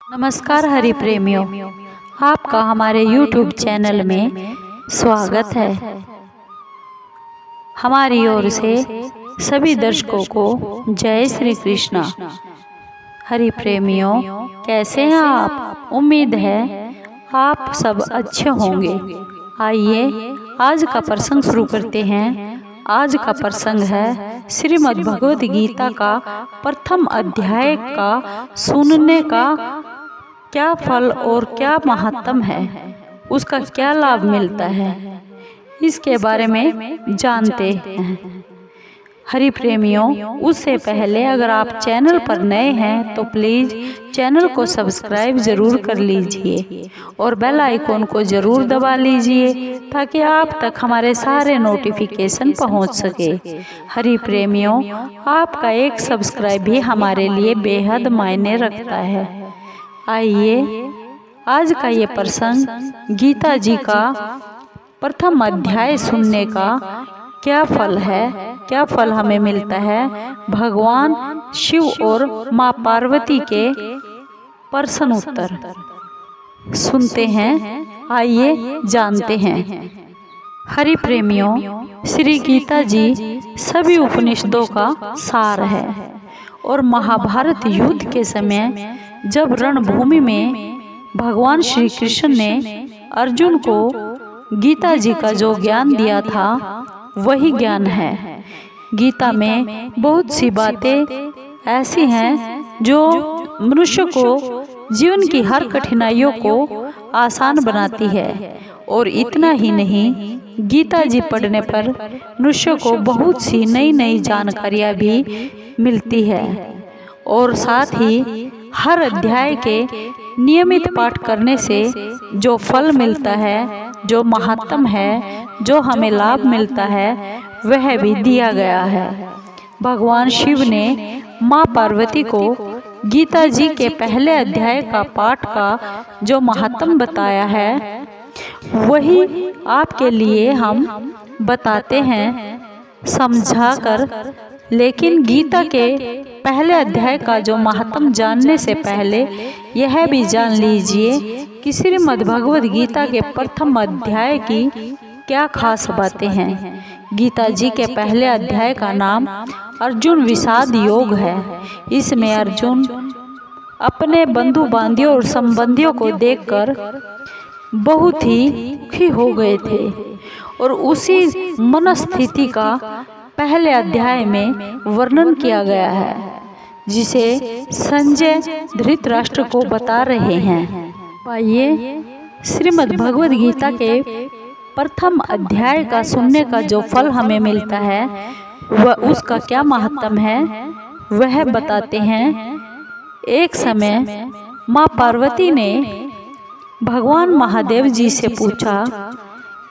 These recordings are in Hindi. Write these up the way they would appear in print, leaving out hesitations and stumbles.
नमस्कार हरि प्रेमियों, आपका हमारे YouTube चैनल में स्वागत है। हमारी ओर से सभी दर्शकों को जय श्री कृष्णा। हरि प्रेमियों, कैसे हैं आप? उम्मीद है आप सब अच्छे होंगे। आइए आज का प्रसंग शुरू करते हैं। आज का प्रसंग है श्रीमद् भगवद गीता का प्रथम अध्याय का सुनने का क्या फल और क्या महत्व है, उसका क्या लाभ मिलता है, इसके बारे में जानते हैं। हरि प्रेमियों, उससे पहले अगर आप चैनल पर नए हैं तो प्लीज़ चैनल को सब्सक्राइब ज़रूर कर लीजिए और बेल आइकॉन को ज़रूर दबा लीजिए ताकि आप तक हमारे सारे नोटिफिकेशन पहुंच सके। हरि प्रेमियों, आपका एक सब्सक्राइब भी हमारे लिए बेहद मायने रखता है। आइए आज का ये प्रसंग गीता जी का प्रथम अध्याय सुनने का क्या फल है, क्या फल हमें मिलता है, भगवान शिव और माँ पार्वती के प्रश्न उत्तर सुनते हैं। आइए जानते हैं। हरि प्रेमियों, श्री गीता जी सभी उपनिषदों का सार है और महाभारत युद्ध के समय जब रणभूमि में भगवान श्री कृष्ण ने अर्जुन को गीता जी का जो ज्ञान दिया था वही ज्ञान है। गीता में बहुत सी बातें ऐसी हैं जो मनुष्य को जीवन की हर कठिनाइयों को आसान बनाती है। और इतना ही नहीं, गीता जी पढ़ने पर मनुष्य को बहुत सी नई नई जानकारियाँ भी मिलती है। और साथ ही हर अध्याय के नियमित पाठ करने से जो फल मिलता है, जो महत्व है, जो हमें लाभ मिलता है, वह भी दिया गया है। भगवान शिव ने माँ पार्वती को गीता जी के पहले अध्याय का पाठ का जो महत्व बताया है वही आपके लिए हम बताते हैं समझाकर। लेकिन गीता के पहले अध्याय का जो महत्व जानने से पहले यह भी जान लीजिए कि श्रीमद् भगवद गीता के प्रथम अध्याय की क्या खास बातें हैं। गीता जी के पहले अध्याय का नाम अर्जुन विषाद योग है। इसमें अर्जुन अपने बंधु बांधियों और संबंधियों को देखकर बहुत ही दुखी हो गए थे और उसी मनस्थिति का पहले अध्याय में वर्णन किया गया है जिसे संजय धृतराष्ट्र को बता रहे हैं। आइए श्रीमद् भगवद गीता के प्रथम अध्याय का सुनने का जो फल हमें मिलता है वह उसका क्या महत्व है वह बताते हैं। एक समय माँ पार्वती ने भगवान महादेव जी से पूछा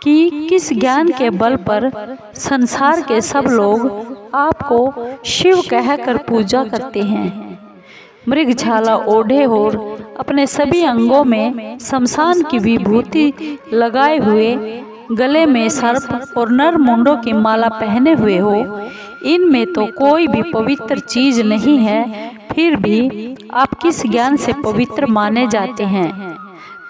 कि किस ज्ञान के बल पर संसार के सब लोग आपको शिव कहकर पूजा करते हैं। मृगछाला ओढ़े और अपने सभी अंगों में शमशान की विभूति लगाए हुए, गले में सर्प और नर मुंडों की माला पहने हुए हो, इनमें तो कोई भी पवित्र चीज नहीं है, फिर भी आप किस ज्ञान से पवित्र माने जाते हैं?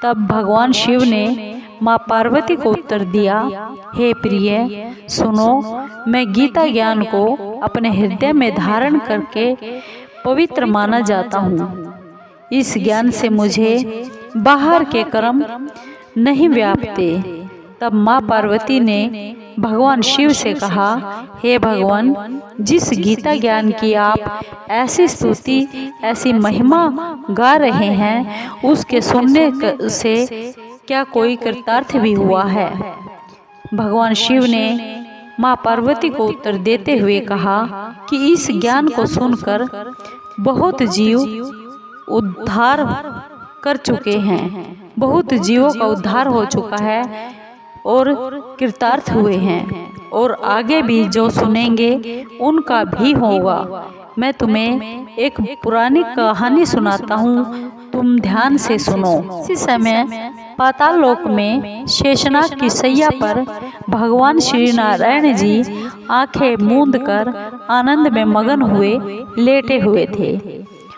तब भगवान शिव ने माँ पार्वती को उत्तर दिया, हे प्रिय सुनो, मैं गीता ज्ञान को अपने हृदय में धारण करके पवित्र माना जाता हूँ। इस ज्ञान से मुझे बाहर के कर्म नहीं व्यापते। तब माँ पार्वती ने भगवान शिव से कहा, हे भगवान, जिस गीता ज्ञान की आप ऐसी स्तुति, ऐसी महिमा गा रहे हैं, उसके सुनने से क्या कोई कृतार्थ भी हुआ है? भगवान शिव ने माँ पार्वती को उत्तर देते हुए कहा कि इस ज्ञान को सुनकर बहुत जीव उद्धार कर चुके हैं, बहुत जीवों का उद्धार हो चुका है और कृतार्थ हुए हैं, और आगे भी जो सुनेंगे उनका भी होगा। मैं तुम्हें एक पुरानी कहानी सुनाता हूँ, तुम ध्यान से सुनो। इसी समय पाताल लोक में शेषनाग की सैया पर भगवान श्री नारायण जी आंखें मूंद कर आनंद में मगन हुए लेटे हुए थे।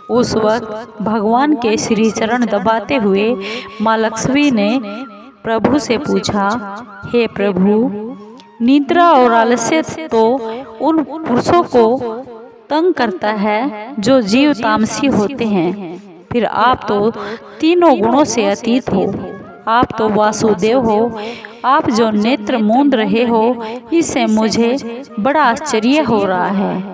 उस वक्त भगवान के श्री चरण दबाते हुए माँ लक्ष्मी ने प्रभु से पूछा, हे प्रभु, निद्रा और आलस्य तो उन पुरुषों को तंग करता है जो जीव तामसी होते हैं, फिर आप तो तीनों गुणों से अतीत हो। आप तो वासुदेव हो। आप जो नेत्र मूंद रहे हो, इससे मुझे बड़ा आश्चर्य हो रहा है।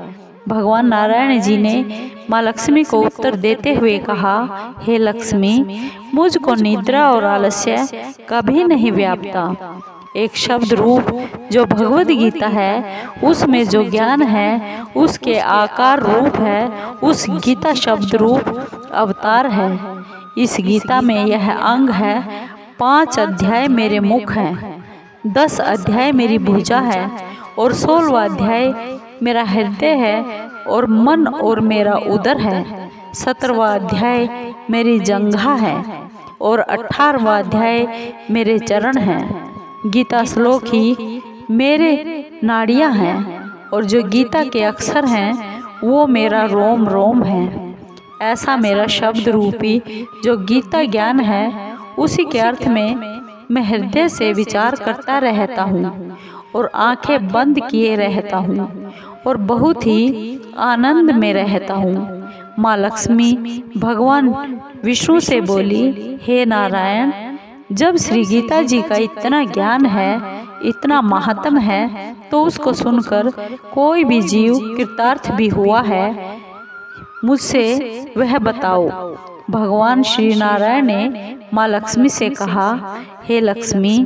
भगवान नारायण जी ने माँ लक्ष्मी को उत्तर देते हुए कहा, हे लक्ष्मी, मुझको निद्रा और आलस्य कभी नहीं व्यापता। एक शब्द रूप जो भगवद गीता है, उसमें जो ज्ञान है उसके आकार रूप है, उस गीता शब्द रूप अवतार है। इस गीता में यह अंग है, 5 अध्याय मेरे मुख हैं, 10 अध्याय मेरी भुजा है और 16वां अध्याय मेरा हृदय है और मन और मेरा उदर है। 17वां अध्याय मेरी जंघा है और 18वां अध्याय मेरे चरण हैं। गीता श्लोक ही मेरे नाड़ियाँ हैं और जो गीता के अक्षर हैं वो मेरा रोम रोम है। ऐसा मेरा शब्द रूपी जो गीता ज्ञान है, उसी के अर्थ में मैं हृदय से विचार करता रहता हूँ और आंखें बंद किए रहता हूँ और बहुत ही आनंद में रहता हूँ। माँ लक्ष्मी भगवान विष्णु से बोली, हे नारायण, जब श्री गीता जी का इतना ज्ञान है, इतना महात्म है, तो उसको सुनकर कोई भी जीव कृतार्थ भी हुआ है, मुझसे वह बताओ। भगवान श्री नारायण ने माँ लक्ष्मी से कहा, हे लक्ष्मी,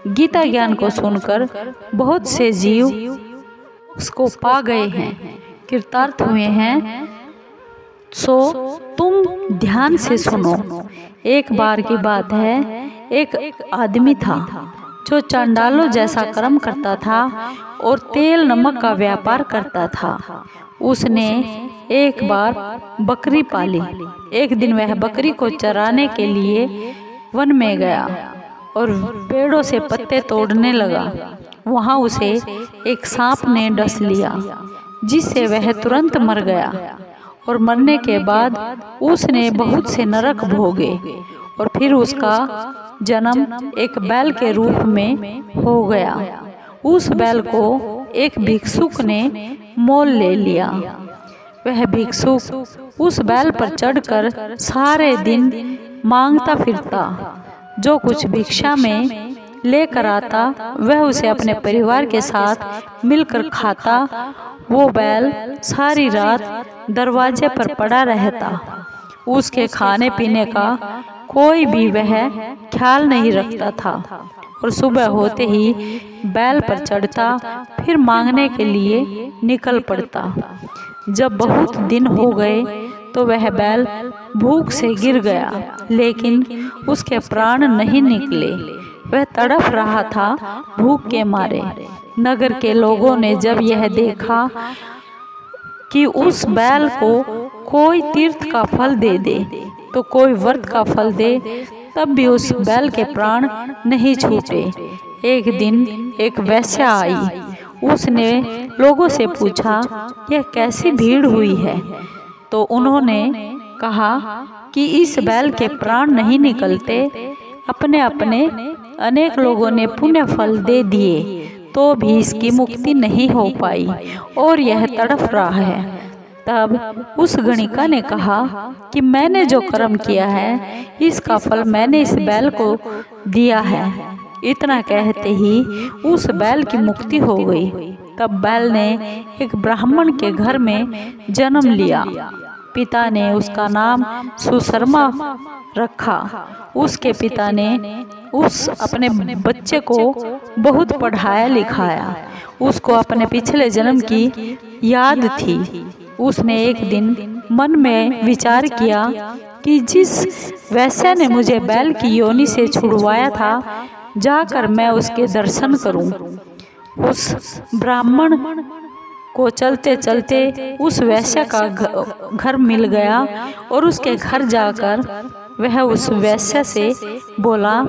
गीता ज्ञान को सुनकर बहुत से जीव उसको पा गए हैं, कृतार्थ हुए हैं, सो तुम ध्यान से सुनो। एक बार की बात है, एक आदमी था जो चांडालों जैसा कर्म करता था और तेल नमक का व्यापार करता था। उसने एक बार बकरी पाली। एक दिन वह बकरी को चराने के लिए वन में गया और पेड़ों से पत्ते तोड़ने लगा। वहां उसे एक सांप ने डस लिया, जिससे वह तुरंत मर गया और मरने के बाद उसने बहुत से नरक भोगे और फिर उसका जन्म एक बैल के रूप में हो गया। उस बैल को एक भिक्षुक ने मोल ले लिया। वह भिक्षुक उस बैल पर चढ़कर सारे दिन मांगता फिरता। जो कुछ भिक्षा में लेकर आता, वह उसे अपने परिवार के साथ मिलकर खाता। वो बैल सारी रात दरवाजे पर पड़ा रहता। उसके खाने पीने का कोई भी वह ख्याल नहीं रखता था और सुबह होते ही बैल पर चढ़ता, फिर मांगने के लिए निकल पड़ता। जब बहुत दिन हो गए तो वह बैल भूख से गिर गया, लेकिन उसके प्राण नहीं निकले। वह तड़प रहा था भूख के मारे। नगर के लोगों ने जब यह देखा कि उस बैल को कोई तीर्थ का फल दे दे तो कोई व्रत का फल दे, तब भी उस बैल के प्राण नहीं छूटे। एक दिन एक वेश्या आई। उसने लोगों से पूछा, यह कैसी भीड़ हुई है? तो उन्होंने कहा कि इस बैल के प्राण नहीं निकलते। अपने अपने अनेक लोगों ने पुण्य फल दे दिए, तो भी इसकी मुक्ति नहीं हो पाई और यह तड़प रहा है। तब उस गणिका ने कहा कि मैंने जो कर्म किया है, इसका फल मैंने इस बैल को दिया है। इतना कहते ही उस बैल की मुक्ति हो गई। तब बैल ने एक ब्राह्मण के घर में जन्म लिया। पिता ने उसका नाम सुशर्मा रखा। उसके पिता ने उस अपने बच्चे को बहुत पढ़ाया लिखाया। उसको अपने पिछले जन्म की याद थी। उसने एक दिन मन में विचार किया कि जिस वैश्या ने मुझे बैल की योनि से छुड़वाया था, जाकर मैं उसके दर्शन करूं। उस ब्राह्मण को चलते चलते उस वैश्या का घर मिल गया और उसके घर जाकर वह उस वैश्या से बोला,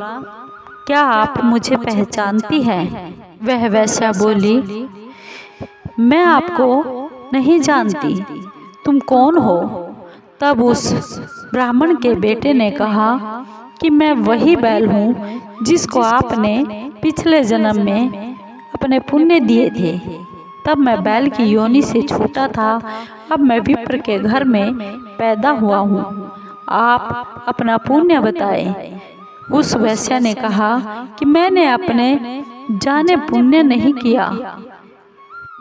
क्या आप मुझे पहचानती हैं? वह वैश्या बोली, मैं आपको नहीं जानती, तुम कौन हो? तब उस ब्राह्मण के बेटे ने कहा कि मैं वही बैल हूँ जिसको आपने पिछले जन्म में अपने पुण्य दिए थे। तब मैं बैल की योनि से छूटा था, अब मैं विप्र के घर में पैदा हुआ हूँ। आप अपना पुण्य बताएं। उस वैश्या ने कहा कि मैंने अपने जाने पुण्य नहीं किया,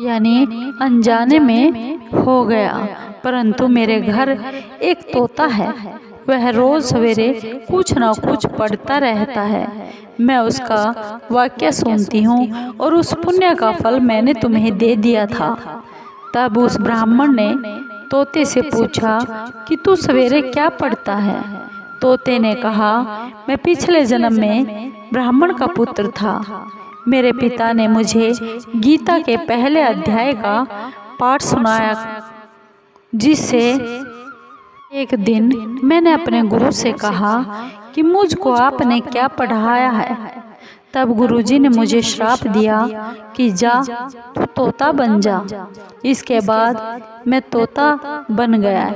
यानी अनजाने में हो गया, परंतु मेरे घर एक तोता है, वह रोज सवेरे कुछ न कुछ पढ़ता रहता है। मैं उसका वाक्य सुनती हूँ और उस पुण्य का फल मैंने तुम्हें दे दिया था। तब उस ब्राह्मण ने तोते से पूछा कि तू सवेरे क्या पढ़ता है? तोते ने कहा, मैं पिछले जन्म में ब्राह्मण का पुत्र था। मेरे पिता ने मुझे गीता के पहले अध्याय का पाठ सुनाया, जिससे एक दिन मैंने अपने गुरु से कहा कि मुझको आपने क्या पढ़ाया है। तब गुरुजी ने मुझे श्राप दिया कि जा तू तोता बन जा। इसके बाद मैं तोता बन गया।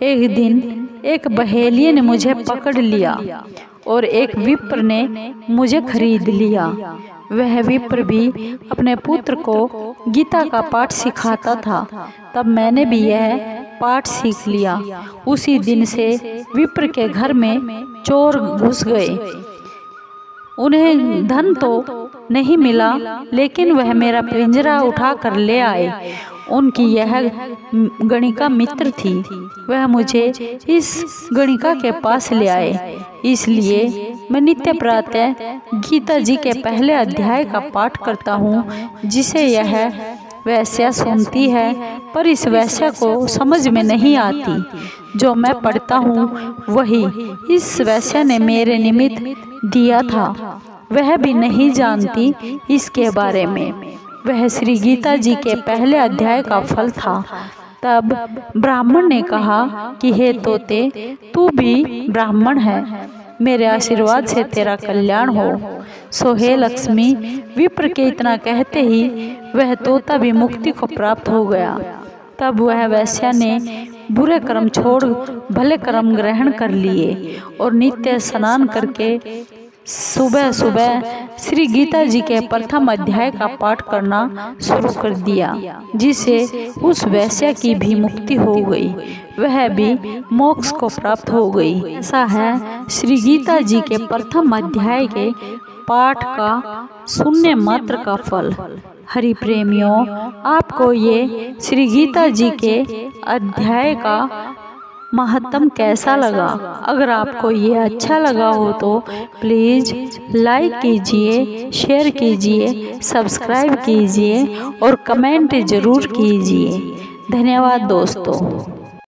एक दिन एक बहेलिये ने मुझे पकड़ लिया और एक विप्र ने मुझे खरीद लिया। वह विप्र भी अपने पुत्र को गीता का पाठ सिखाता था। तब मैंने भी यह पाठ सीख लिया। उसी दिन से विप्र के घर में चोर घुस गए। उन्हें धन तो नहीं मिला, लेकिन वह मेरा पिंजरा उठा कर ले आए। उनकी यह गणिका मित्र थी। वह मुझे इस गणिका के पास ले आए। इसलिए मैं नित्य प्रातः गीता जी के पहले अध्याय का पाठ करता हूँ, जिसे यह वैश्या सुनती है, पर इस वैश्या को समझ में नहीं आती। जो मैं पढ़ता हूँ वही इस वैश्या ने मेरे निमित्त दिया था। वह भी नहीं जानती इसके बारे में। वह श्री गीता जी के पहले अध्याय का फल था। तब ब्राह्मण ने कहा कि हे तोते, तू भी ब्राह्मण है, मेरे आशीर्वाद से तेरा कल्याण हो। सो हे लक्ष्मी, विप्र के इतना कहते ही वह तोता भी मुक्ति को प्राप्त हो गया। तब वह वैश्या ने बुरे कर्म छोड़ भले कर्म ग्रहण कर लिए और नित्य स्नान करके सुबह सुबह श्री गीता जी के प्रथम अध्याय का पाठ करना शुरू कर दिया, जिससे उस वैश्या की भी मुक्ति हो गई, वह भी मोक्ष को प्राप्त हो गई। ऐसा है श्री गीता जी के प्रथम अध्याय के पाठ का शून्य मात्र का फल। हरि प्रेमियों, आपको ये श्री गीता जी के अध्याय का महत्व कैसा लगा? अगर आपको ये अच्छा लगा हो तो प्लीज़ लाइक कीजिए, शेयर कीजिए, सब्सक्राइब कीजिए और कमेंट ज़रूर कीजिए। धन्यवाद दोस्तों।